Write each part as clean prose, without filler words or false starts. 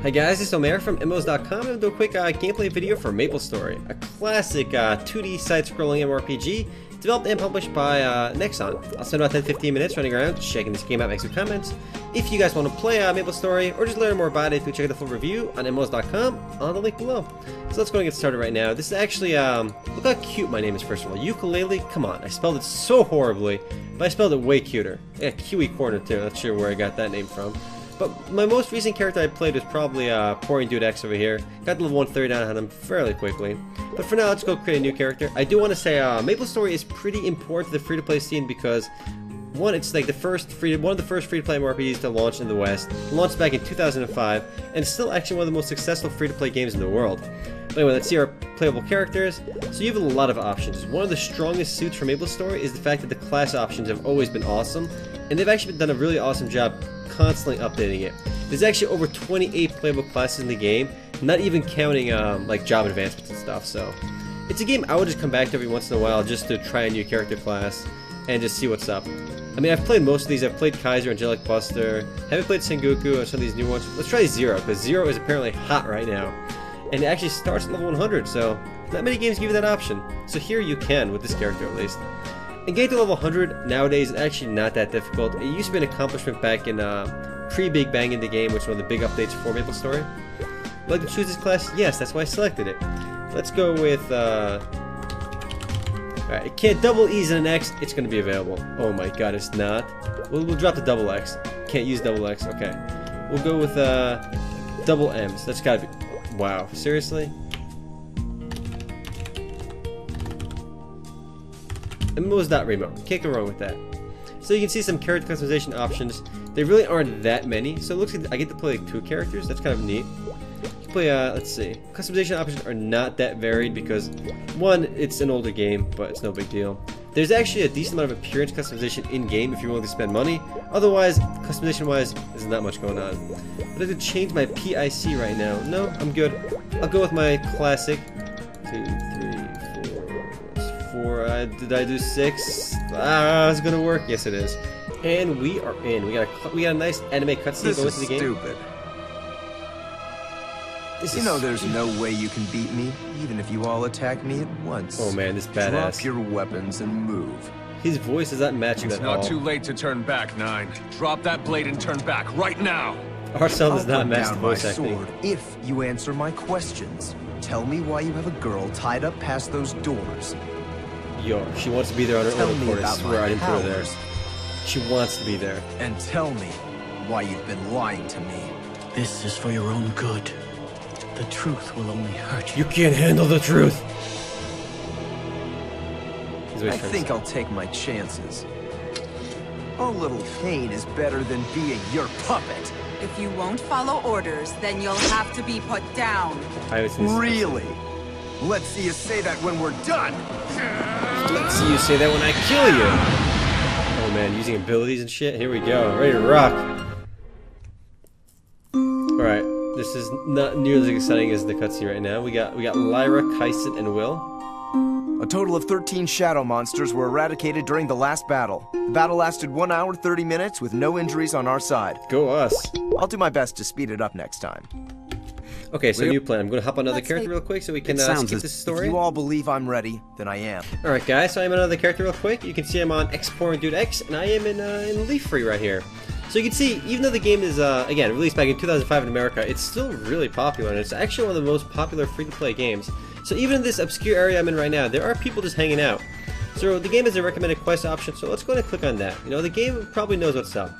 Hi guys, it's Omer from MMOs.com, and I'm doing a quick gameplay video for MapleStory, a classic 2D side-scrolling MMORPG developed and published by Nexon. I'll spend about 10-15 minutes running around checking this game out, make some comments. If you guys want to play MapleStory or just learn more about it, you can check out the full review on MMOs.com on the link below. So let's go and get started right now. This is actually, look how cute my name is first of all. Ukulele, come on, I spelled it so horribly, but I spelled it way cuter. Yeah, Kiwi Corner too, not sure where I got that name from. But my most recent character I played was probably Pouring Dude X over here. Got to level 130 down on him fairly quickly. But for now, let's go create a new character. I do want to say MapleStory is pretty important to the free-to-play scene because one, it's like one of the first free-to-play MMORPGs to launch in the West. Launched back in 2005, and still actually one of the most successful free-to-play games in the world. But anyway, let's see our playable characters. So you have a lot of options. One of the strongest suits for MapleStory is the fact that the class options have always been awesome, and they've actually done a really awesome job constantly updating it. There's actually over 28 playable classes in the game, not even counting like job advancements and stuff. So it's a game I would just come back to every once in a while just to try a new character class and just see what's up. I mean, I've played most of these. I've played Kaiser, Angelic Buster, haven't played Sengoku or some of these new ones. Let's try Zero, because Zero is apparently hot right now. And it actually starts at level 100, so not many games give you that option. So here you can, with this character at least. And getting to level 100 nowadays is actually not that difficult. It used to be an accomplishment back in pre-Big Bang in the game, which was one of the big updates for MapleStory. Would you like to choose this class? Yes, that's why I selected it. Let's go with, alright, it can't double E's and an X, it's going to be available. Oh my god, it's not. We'll drop the double X. Can't use double X, okay. We'll go with double M's. That's gotta be, wow, seriously? MMOs.remote. Can't go wrong with that. So you can see some character customization options. There really aren't that many, so it looks like I get to play like 2 characters. That's kind of neat. Play, let's see. Customization options are not that varied because, one, it's an older game, but it's no big deal. There's actually a decent amount of appearance customization in-game if you're willing to spend money. Otherwise, customization-wise, there's not much going on. I'd like to change my PIC right now. No, I'm good. I'll go with my classic. 2, 3, 4. Did I do 6? It's gonna work. Yes, it is. And we are in. We got a nice anime cutscene going into the game. Stupid. You know there's no way you can beat me, even if you all attack me at once. Oh man, this badass. Drop your weapons and move. His voice is not matching at all. It's not too late to turn back, 9. Drop that blade and turn back right now. Our sound does not I'll put match the down my voice acting. sword if you answer my questions. Tell me why you have a girl tied up past those doors. Yo, she wants to be there on her Tell own me accord. I about swear my I didn't put her there. powers. She wants to be there. And tell me why you've been lying to me. This is for your own good. The truth will only hurt You can't handle the truth. I think I'll take my chances. A little pain is better than being your puppet. If you won't follow orders, then you'll have to be put down. Really? Let's see you say that when we're done. Let's see you say that when I kill you. Oh man, using abilities and shit. Here we go. Ready to rock. Alright, this is not nearly as exciting as the cutscene right now. We got Lyra, Kaisen, and Will. A total of 13 shadow monsters were eradicated during the last battle. The battle lasted 1 hour 30 minutes with no injuries on our side. Go us. I'll do my best to speed it up next time. Okay, so new plan. I'm going to hop on another character real quick so we can skip this story. If you all believe I'm ready, then I am. Alright guys, so I'm on another character real quick. You can see I'm on Pouring Dude X, and I am in Leaf Free right here. So you can see, even though the game is, again, released back in 2005 in America, it's still really popular, and it's actually one of the most popular free-to-play games. So even in this obscure area I'm in right now, there are people just hanging out. So the game has a recommended quest option, so let's go ahead and click on that. You know, the game probably knows what's up.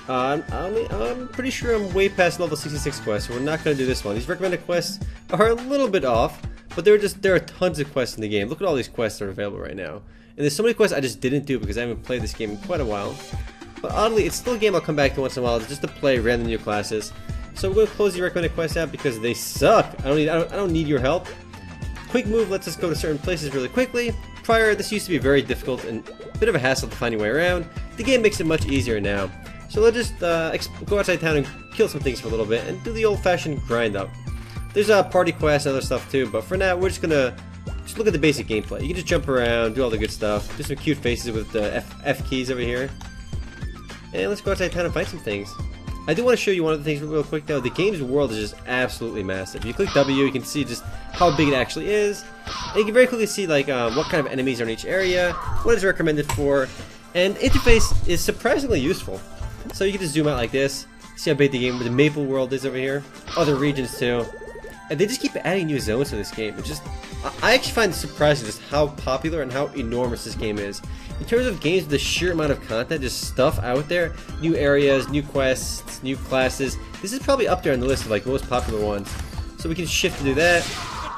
I'm pretty sure I'm way past level 66 quests, so we're not going to do this one. These recommended quests are a little bit off, but there are tons of quests in the game. Look at all these quests that are available right now. And there's so many quests I just didn't do because I haven't played this game in quite a while. But oddly, it's still a game I'll come back to once in a while just to play random new classes. So we're going to close the recommended quests out because they suck. I don't need your help. Quick move lets us go to certain places really quickly. Prior, this used to be very difficult and a bit of a hassle to find your way around. The game makes it much easier now. So let's just go outside town and kill some things for a little bit and do the old-fashioned grind up. There's party quests and other stuff too, but for now we're just gonna look at the basic gameplay. You can just jump around, do all the good stuff, do some cute faces with the F keys over here. And let's go outside town and find some things. I do want to show you one of the things real quick though. The game's world is just absolutely massive. You click W, you can see just how big it actually is. And you can very quickly see like what kind of enemies are in each area, what it's recommended for, and the interface is surprisingly useful. So you can just zoom out like this, see how big the game, the Maple world is over here, other regions too. And they just keep adding new zones to this game. It's just, I actually find it surprising just how popular and how enormous this game is. In terms of games with the sheer amount of content, just stuff out there, new areas, new quests, new classes, this is probably up there on the list of like most popular ones. So we can shift to do that.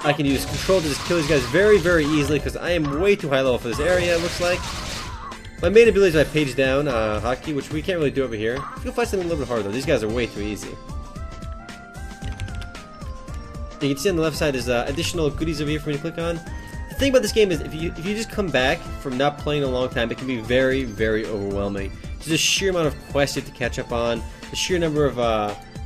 I can use control to just kill these guys very, very easily because I am way too high level for this area, it looks like. My main ability is my page down hotkey, which we can't really do over here. You can find something a little bit harder though. These guys are way too easy. You can see on the left side there's additional goodies over here for me to click on. The thing about this game is if you just come back from not playing in a long time, it can be very, very overwhelming. Just the sheer amount of quests you have to catch up on, the sheer number of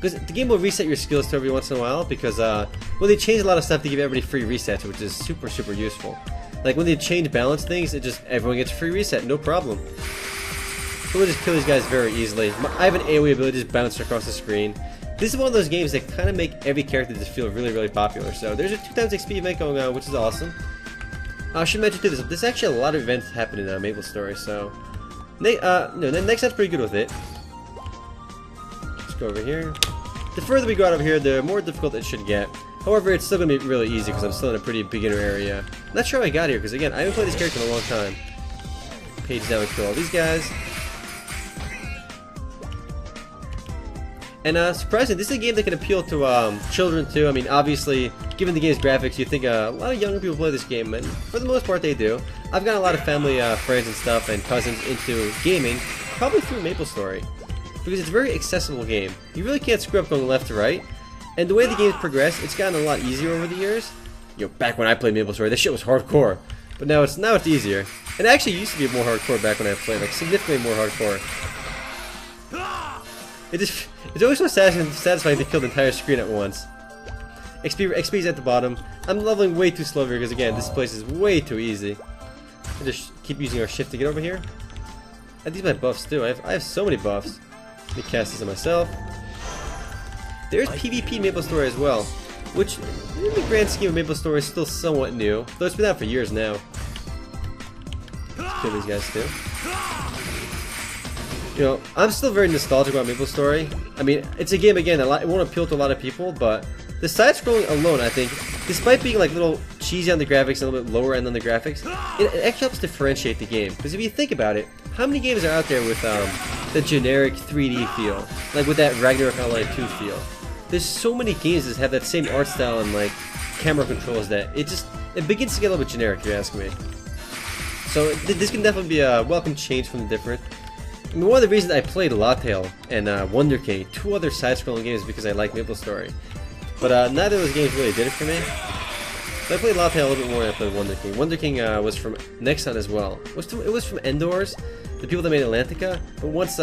because the game will reset your skills to every once in a while because well, they change a lot of stuff to give everybody free resets, which is super, super useful. Like when they change balance things, it just everyone gets a free reset, no problem. So we'll just kill these guys very easily. I have an AoE ability just bounce across the screen. This is one of those games that kind of make every character just feel really, really popular. So there's a 2x XP event going on, which is awesome. I should mention too, there's actually a lot of events happening in MapleStory, so Nexon's pretty good with it. Let's go over here. The further we go out over here, the more difficult it should get. However, it's still going to be really easy because I'm still in a pretty beginner area. I'm not sure how I got here because again, I haven't played this character in a long time. Page down and kill all these guys. And surprisingly, this is a game that can appeal to children too. I mean, obviously, given the game's graphics, you think a lot of younger people play this game, and for the most part they do. I've got a lot of family, friends and stuff, and cousins into gaming, probably through MapleStory, because it's a very accessible game. You really can't screw up going left to right, and the way the game's progressed, it's gotten a lot easier over the years. You know, back when I played MapleStory, this shit was hardcore, but now it's easier. And it actually used to be more hardcore back when I played, like significantly more hardcore. It's always so satisfying to kill the entire screen at once. XP's at the bottom. I'm leveling way too slow here because again, this place is way too easy. I just keep using our shift to get over here. And these are my buffs too. I have so many buffs. Let me cast these on myself. There's PvP in MapleStory as well, which in the grand scheme of MapleStory is still somewhat new, though it's been out for years now. Kill these guys too. You know, I'm still very nostalgic about MapleStory. I mean, it's a game, again, it won't appeal to a lot of people, but the side-scrolling alone, I think, despite being like a little cheesy on the graphics and a little bit lower end on the graphics, it actually helps differentiate the game. Because if you think about it, how many games are out there with the generic 3D feel? Like with that Ragnarok Online 2 feel. There's so many games that have that same art style and like camera controls that it begins to get a little bit generic, if you ask me. So this can definitely be a welcome change from the different. I mean, one of the reasons I played Lawtale and Wonder King, two other side-scrolling games, because I like MapleStory. But neither of those games really did it for me. So I played Lawtale a little bit more than I played Wonder King. Wonder King was from Nexon as well. It was from Endors, the people that made Atlantica. But once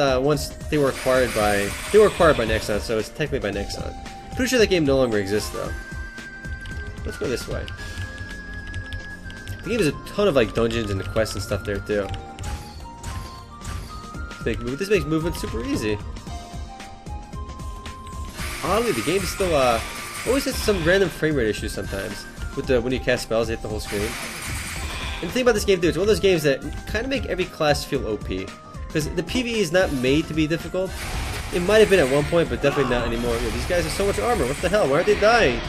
they were acquired by Nexon, so it's technically by Nexon. Pretty sure that game no longer exists though. Let's go this way. The game has a ton of like dungeons and quests and stuff there too. This makes movement super easy. Oddly, the game still always has some random frame rate issues sometimes with when you cast spells, they hit the whole screen. And the thing about this game too, it's one of those games that kind of make every class feel OP, because the PvE is not made to be difficult. It might have been at one point, but definitely not anymore. Yo, these guys have so much armor. What the hell? Why aren't they dying?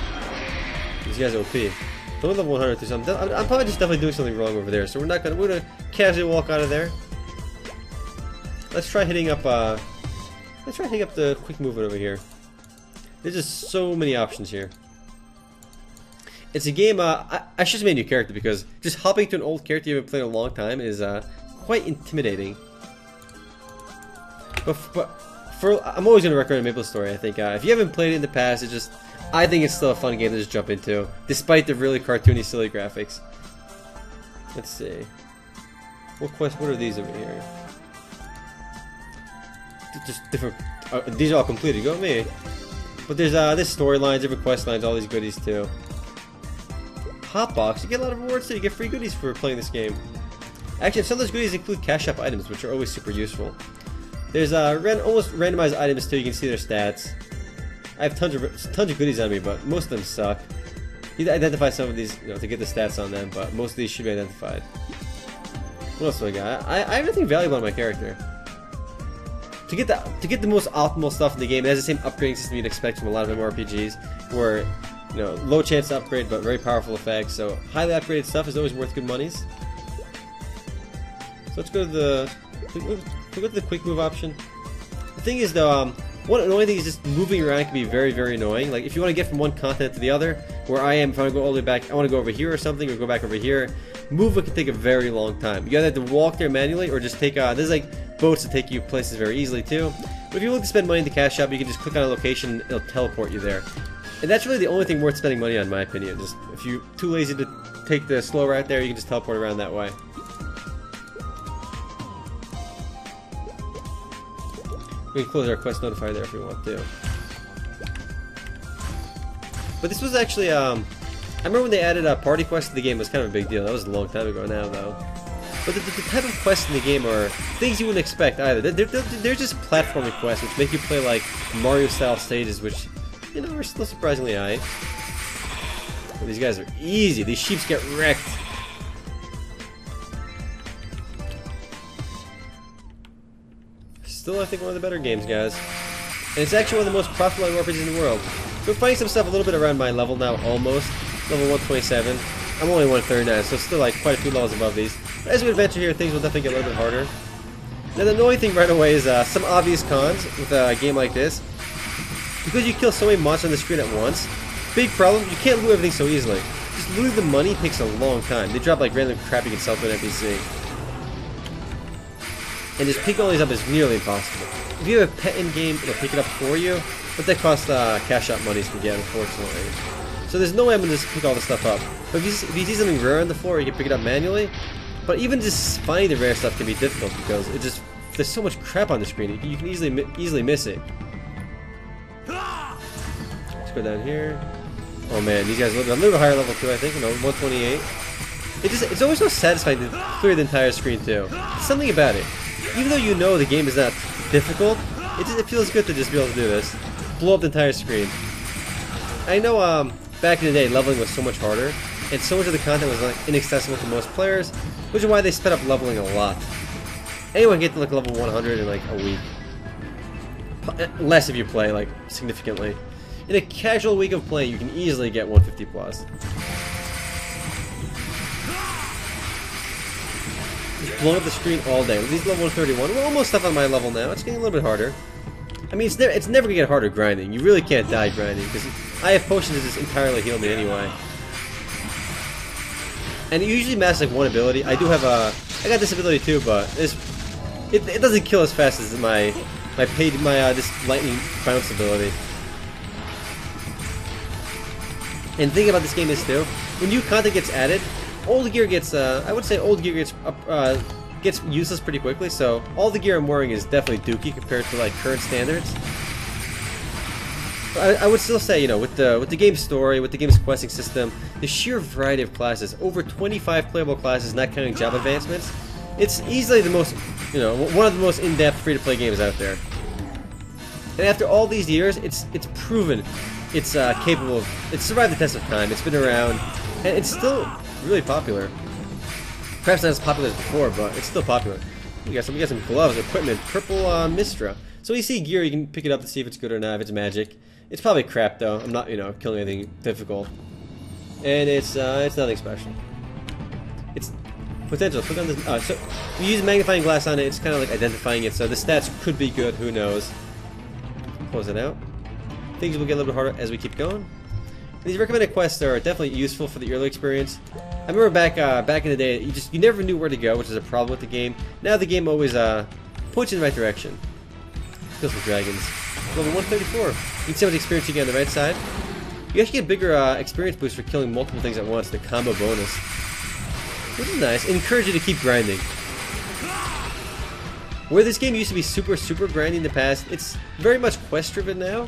These guys are OP. Don't level 100 through something. I'm probably just definitely doing something wrong over there, so we're gonna casually walk out of there. Let's try hitting up the quick movement over here. There's just so many options here. It's a game, I should have made a new character because just hopping to an old character you haven't played in a long time is quite intimidating. But I'm always going to recommend MapleStory, I think. If you haven't played it in the past, I think it's still a fun game to just jump into, despite the really cartoony, silly graphics. Let's see. What are these over here? Just different. These are all completed. Go me. But there's storylines, different quest lines, all these goodies too. Hotbox, you get a lot of rewards too. You get free goodies for playing this game. Actually, some of those goodies include cash up items, which are always super useful. There's almost randomized items too. You can see their stats. I have tons of goodies on me, but most of them suck. You identify some of these, to get the stats on them, but most of these should be identified. What else do I got? I have nothing valuable on my character. To get the most optimal stuff in the game, it has the same upgrading system you'd expect from a lot of MMORPGs, where low chance to upgrade but very powerful effects. So highly upgraded stuff is always worth good monies. So let's go to the quick move option. The thing is though, the only thing is just moving around can be very, very annoying. Like if you want to get from one continent to the other, where I am, if I want to go all the way back, I want to go over here or something, or go back over here. Movement can take a very long time. You either have to walk there manually, or just take there's like boats that take you places very easily too. But if you're willing to spend money in the cash shop, you can just click on a location, and it'll teleport you there. And that's really the only thing worth spending money on, in my opinion. Just if you're too lazy to take the slow route there, you can just teleport around that way. We can close our quest notifier there if we want to. But this was actually, I remember when they added a party quest to the game, it was kind of a big deal. That was a long time ago now, though. But the type of quests in the game are things you wouldn't expect either. They're just platforming quests, which make you play like Mario-style stages, which, are still surprisingly high. But these guys are easy. These sheeps get wrecked. Still, I think, one of the better games, guys. And it's actually one of the most profitable RPGs in the world. So we're finding some stuff a little bit around my level now, almost. Level 127. I'm only 139, so still like quite a few levels above these. But as we adventure here, things will definitely get a little bit harder. Now the annoying thing right away is some obvious cons with a game like this. Because you kill so many monsters on the screen at once, big problem, you can't loot everything so easily. Just looting the money takes a long time. They drop like random crap you can sell to an NPC. And just picking all these up is nearly impossible. If you have a pet in game, it'll pick it up for you, but that costs cash out monies to get, unfortunately. So there's no way I'm going to just pick all this stuff up. But if you see something rare on the floor, you can pick it up manually. But even just finding the rare stuff can be difficult because there's so much crap on the screen. You can easily miss it. Let's go down here. Oh man, these guys are a little bit higher level too, I think. 128. It's always so satisfying to clear the entire screen too. There's something about it. Even though the game is not difficult, it feels good to just be able to do this. Blow up the entire screen. I know back in the day, leveling was so much harder, and so much of the content was like inaccessible to most players, which is why they sped up leveling a lot. Anyone can get to like level 100 in like a week. Less if you play like significantly. In a casual week of playing, you can easily get 150 plus. Just blowing up the screen all day. With these level 131, we're almost up on my level now. It's getting a little bit harder. I mean, it's never gonna get harder grinding. You really can't die grinding because I have potions that just entirely heal me anyway. And it usually masks like one ability. I do have I got this ability too, but it doesn't kill as fast as this lightning bounce ability. And the thing about this game is too, when new content gets added, old gear gets I would say old gear gets useless pretty quickly. So all the gear I'm wearing is definitely dookie compared to like current standards. I would still say, with the game's story, with the game's questing system, the sheer variety of classes, over 25 playable classes, not counting job advancements, it's easily the most, one of the most in-depth free-to-play games out there. And after all these years, it's proven it's capable of, it's survived the test of time, it's been around, and it's still really popular. Perhaps not as popular as before, but it's still popular. We got some gloves, equipment, purple Mistra. So you see gear, you can pick it up to see if it's good or not, if it's magic. It's probably crap though. I'm not, killing anything difficult. And it's nothing special. It's potential. Click on this. So you use magnifying glass on it. It's kind of like identifying it. So the stats could be good. Who knows? Close it out. Things will get a little bit harder as we keep going. These recommended quests are definitely useful for the early experience. I remember back in the day, you never knew where to go, which is a problem with the game. Now the game always points you in the right direction. Kill some dragons. Level 134. You can see how much experience you get on the right side. You actually get a bigger experience boost for killing multiple things at once, the combo bonus. Which is nice. It encourages you to keep grinding. Where this game used to be super grinding in the past, it's very much quest driven now,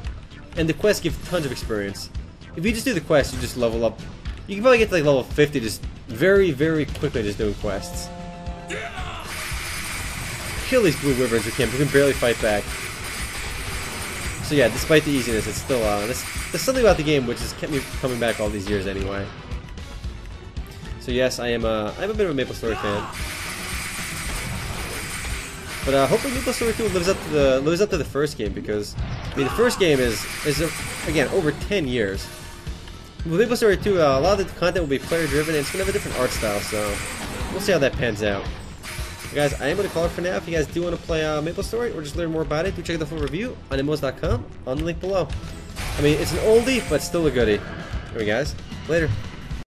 and the quests give tons of experience. If you just do the quest, you just level up. You can probably get to like level 50 just very quickly just doing quests. kill these blue wyverns who can barely fight back. So yeah, despite the easiness, it's still there's something about the game which has kept me coming back all these years anyway. So yes, I'm a bit of a MapleStory fan. But hopefully MapleStory 2 lives up to the first game, because I mean the first game is again over 10 years. With MapleStory 2, a lot of the content will be player driven, and it's gonna have a different art style, so we'll see how that pans out. But guys, I am gonna call it for now. If you guys do want to play MapleStory or just learn more about it, do check out the full review on MMOs.com on the link below. I mean, it's an oldie, but still a goodie. Anyway, guys, later.